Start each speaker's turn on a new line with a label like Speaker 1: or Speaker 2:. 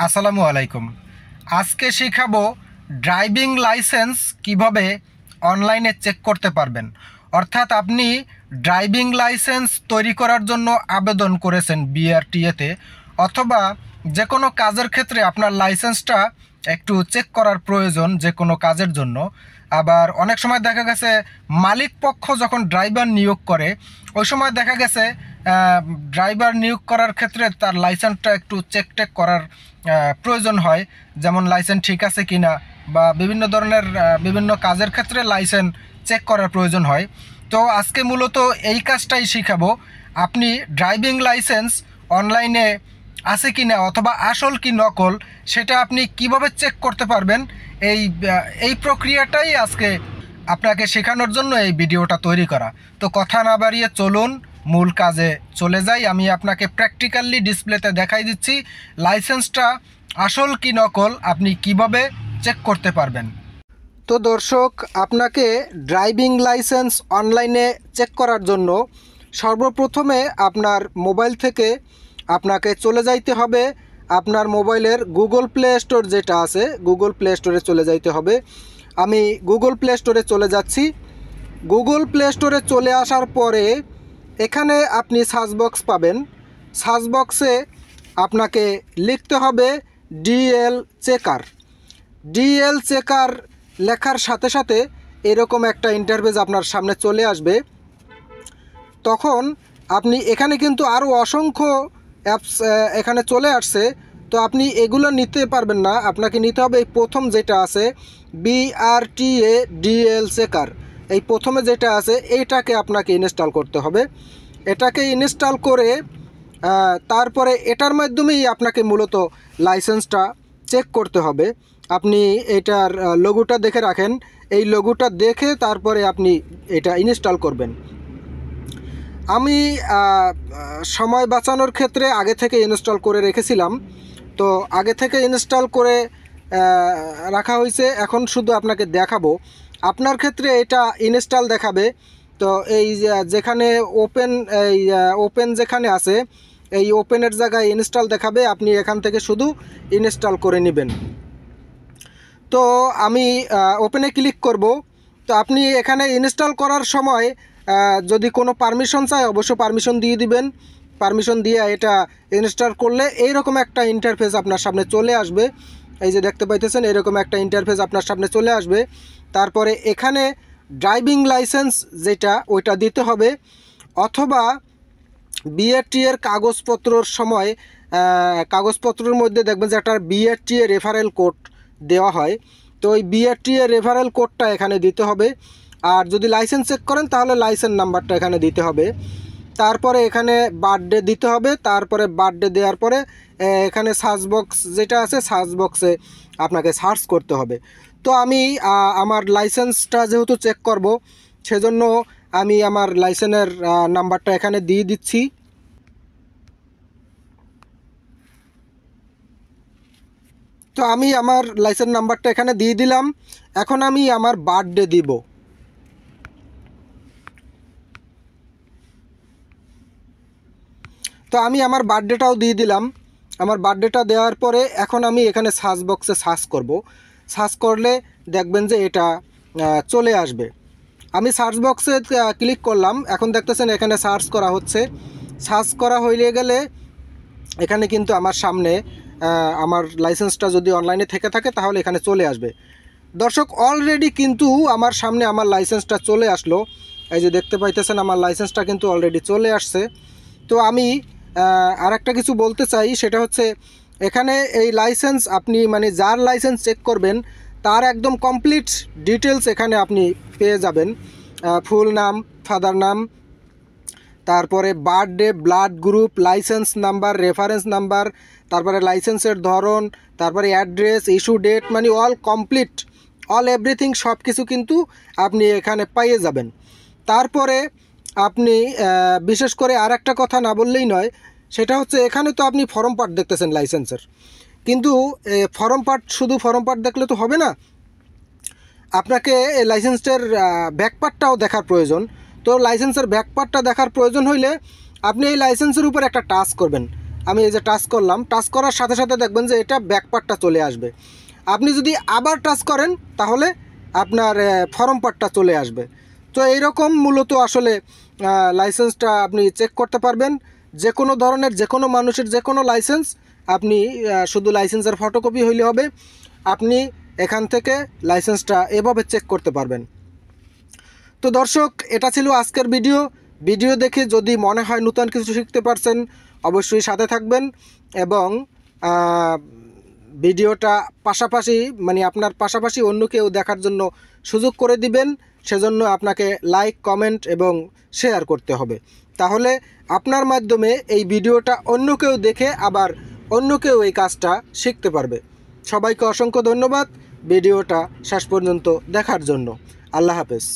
Speaker 1: আসসালামু আলাইকুম। আজকে শেখাবো ড্রাইভিং লাইসেন্স কিভাবে অনলাইনে চেক করতে পারবেন। অর্থাৎ আপনি ড্রাইভিং লাইসেন্স তৈরি করার জন্য আবেদন করেছেন বিআরটিএতে, অথবা যে কোনো কাজের ক্ষেত্রে আপনার লাইসেন্সটা একটু চেক করার প্রয়োজন যে কোনো কাজের জন্য। আবার অনেক সময় দেখা গেছে মালিক পক্ষ যখন ড্রাইভার নিয়োগ করে ওই সময় দেখা গেছে ড্রাইভার নিয়োগ করার ক্ষেত্রে তার লাইসেন্সটা একটু চেক করার প্রয়োজন হয়, যেমন লাইসেন্স ঠিক আছে কি না, বা বিভিন্ন ধরনের বিভিন্ন কাজের ক্ষেত্রে লাইসেন্স চেক করার প্রয়োজন হয়। তো আজকে মূলত এই কাজটাই শিখাবো, আপনি ড্রাইভিং লাইসেন্স অনলাইনে আছে কি না অথবা আসল কি নকল সেটা আপনি কিভাবে চেক করতে পারবেন। এই প্রক্রিয়াটাই আজকে আপনাকে শেখানোর জন্য এই ভিডিওটা তৈরি করা। তো কথা না বাড়িয়ে চলুন মূল কাজে চলে যাই। আমি আপনাকে প্র্যাকটিক্যালি ডিসপ্লেতে দেখাই দিচ্ছি লাইসেন্সটা আসল কি নকল আপনি কিভাবে চেক করতে পারবেন। তো দর্শক, আপনাকে ড্রাইভিং লাইসেন্স অনলাইনে চেক করার জন্য সর্বপ্রথমে আপনার মোবাইল থেকে আপনাকে চলে যাইতে হবে আপনার মোবাইলের গুগল প্লে স্টোর যেটা আছে, গুগল প্লে স্টোরে চলে যাইতে হবে। আমি গুগল প্লে স্টোরে চলে যাচ্ছি। গুগল প্লে স্টোরে চলে আসার পরে এখানে আপনি সার্চ বক্স পাবেন। সার্চ বক্সে আপনাকে লিখতে হবে ডিএল চেকার। ডিএল চেকার লেখার সাথে সাথে এরকম একটা ইন্টারফেস আপনার সামনে চলে আসবে। তখন আপনি এখানে কিন্তু আরও অসংখ্য অ্যাপস এখানে চলে আসছে, তো আপনি এগুলো নিতে পারবেন না। আপনাকে নিতে হবে এই প্রথম যেটা আছে বিআরটিএ ডিএল চেকার, এই প্রথমে যেটা আছে এইটাকে আপনাকে ইনস্টল করতে হবে। এটাকে ইনস্টল করে তারপরে এটার মাধ্যমেই আপনাকে মূলত লাইসেন্সটা চেক করতে হবে। আপনি এটার লোগোটা দেখে রাখেন, এই লোগোটা দেখে তারপরে আপনি এটা ইনস্টল করবেন। আমি সময় বাঁচানোর ক্ষেত্রে আগে থেকে ইনস্টল করে রেখেছিলাম, তো আগে থেকে ইনস্টল করে রাখা হয়েছে। এখন শুধু আপনাকে দেখাবো, আপনার ক্ষেত্রে এটা ইনস্টল দেখাবে। তো এই যেখানে ওপেন যেখানে আছে এই ওপেনের জায়গায় ইনস্টল দেখাবে, আপনি এখান থেকে শুধু ইনস্টল করে নেবেন। তো আমি ওপেনে ক্লিক করব। তো আপনি এখানে ইনস্টল করার সময় যদি কোনো পারমিশন চায় অবশ্যই পারমিশন দিয়ে দিবেন। পারমিশন দিয়ে এটা ইনস্টল করলে এইরকম একটা ইন্টারফেস আপনার সামনে চলে আসবে। এই যে দেখতে পাইতেছেন এরকম একটা ইন্টারফেস আপনার সামনে চলে আসবে। তারপরে এখানে ড্রাইভিং লাইসেন্স যেটা ওইটা দিতে হবে, অথবা বিআরটি এর কাগজপত্রর সময় কাগজপত্রের মধ্যে দেখবেন যে একটা বিআরটি এর রেফারেল কোড দেওয়া হয়, তো ওই বিআরটি এর রেফারেল কোডটা এখানে দিতে হবে। আর যদি লাইসেন্স চেক করেন তাহলে লাইসেন্স নাম্বারটা এখানে দিতে হবে। তারপরে এখানে বার্থডে দিতে হবে। তারপরে বার্থডে দেওয়ার পরে এখানে সার্চ বক্স যেটা আছে সার্চ বক্সে আপনাকে সার্চ করতে হবে। তো আমি আমার লাইসেন্সটা যেহেতু চেক করব সেজন্য আমি আমার লাইসেন্সের নাম্বারটা এখানে দিয়ে দিচ্ছি। তো আমি আমার লাইসেন্স নাম্বারটা এখানে দিয়ে দিলাম। এখন আমি আমার বার্থডে দিব। তো আমি আমার বার্থডেটাও দিয়ে দিলাম। আমার বার্থডেটা দেওয়ার পরে এখন আমি এখানে সার্চ বক্সে সার্চ করব। সার্চ করলে দেখবেন যে এটা চলে আসবে। আমি সার্চ বক্সে ক্লিক করলাম, এখন দেখতেছেন এখানে সার্চ করা হচ্ছে। সার্চ করা হয়ে গেলে এখানে কিন্তু আমার সামনে আমার লাইসেন্সটা যদি অনলাইনে থেকে থাকে তাহলে এখানে চলে আসবে। দর্শক, অলরেডি কিন্তু আমার সামনে আমার লাইসেন্সটা চলে আসলো। এই যে দেখতে পাইতেছেন আমার লাইসেন্সটা কিন্তু অলরেডি চলে আসছে। তো আমি আর একটা কিছু বলতে চাই, সেটা হচ্ছে এখানে এই লাইসেন্স আপনি মানে যার লাইসেন্স চেক করবেন তার একদম কমপ্লিট ডিটেলস এখানে আপনি পেয়ে যাবেন। ফুল নাম, ফাদার নাম, তারপরে birthday, blood group, licence number, reference number, তারপরে লাইসেন্সের ধরন, তারপরে অ্যাড্রেস, ইস্যু ডেট, মানে অল কমপ্লিট, অল এভরিথিং সব কিছু কিন্তু আপনি এখানে পেয়ে যাবেন। তারপরে আপনি বিশেষ করে আর একটা কথা না বললেই নয়, সেটা হচ্ছে এখানে তো আপনি ফর্ম পার্ট দেখতেছেন লাইসেন্সের, কিন্তু ফর্ম পার্ট শুধু ফর্ম পার্ট দেখলে তো হবে না, আপনাকে এই লাইসেন্সের ব্যাক পার্টটাও দেখার প্রয়োজন। তো লাইসেন্সের ব্যাক পার্টটা দেখার প্রয়োজন হইলে আপনি এই লাইসেন্সের উপর একটা টাচ করবেন। আমি এই যে টাচ করলাম, টাচ করার সাথে সাথে দেখবেন যে এটা ব্যাকপার্টটা চলে আসবে। আপনি যদি আবার টাচ করেন তাহলে আপনার ফরম পার্টটা চলে আসবে। তো এইরকম মূলত আসলে লাইসেন্সটা আপনি চেক করতে পারবেন। যে কোনো ধরনের, যে কোনো মানুষের যে কোনো লাইসেন্স আপনি শুধু লাইসেন্সের ফটোকপি হইলে হবে, আপনি এখান থেকে লাইসেন্সটা এভাবে চেক করতে পারবেন। তো দর্শক, এটা ছিল আজকের ভিডিও দেখে যদি মনে হয় নতুন কিছু শিখতে পারছেন, অবশ্যই সাথে থাকবেন এবং ভিডিওটা পাশাপাশি মানে আপনার পাশাপাশি অন্য কেউ দেখার জন্য সুযোগ করে দিবেন। সেজন্য আপনাকে লাইক, কমেন্ট এবং শেয়ার করতে হবে। তাহলে আপনার মাধ্যমে এই ভিডিওটা অন্য কেউ দেখে আবার অন্য কেউ এই কাজটা শিখতে পারবে। সবাইকে অসংখ্য ধন্যবাদ ভিডিওটা শেষ পর্যন্ত দেখার জন্য। আল্লাহ হাফেজ।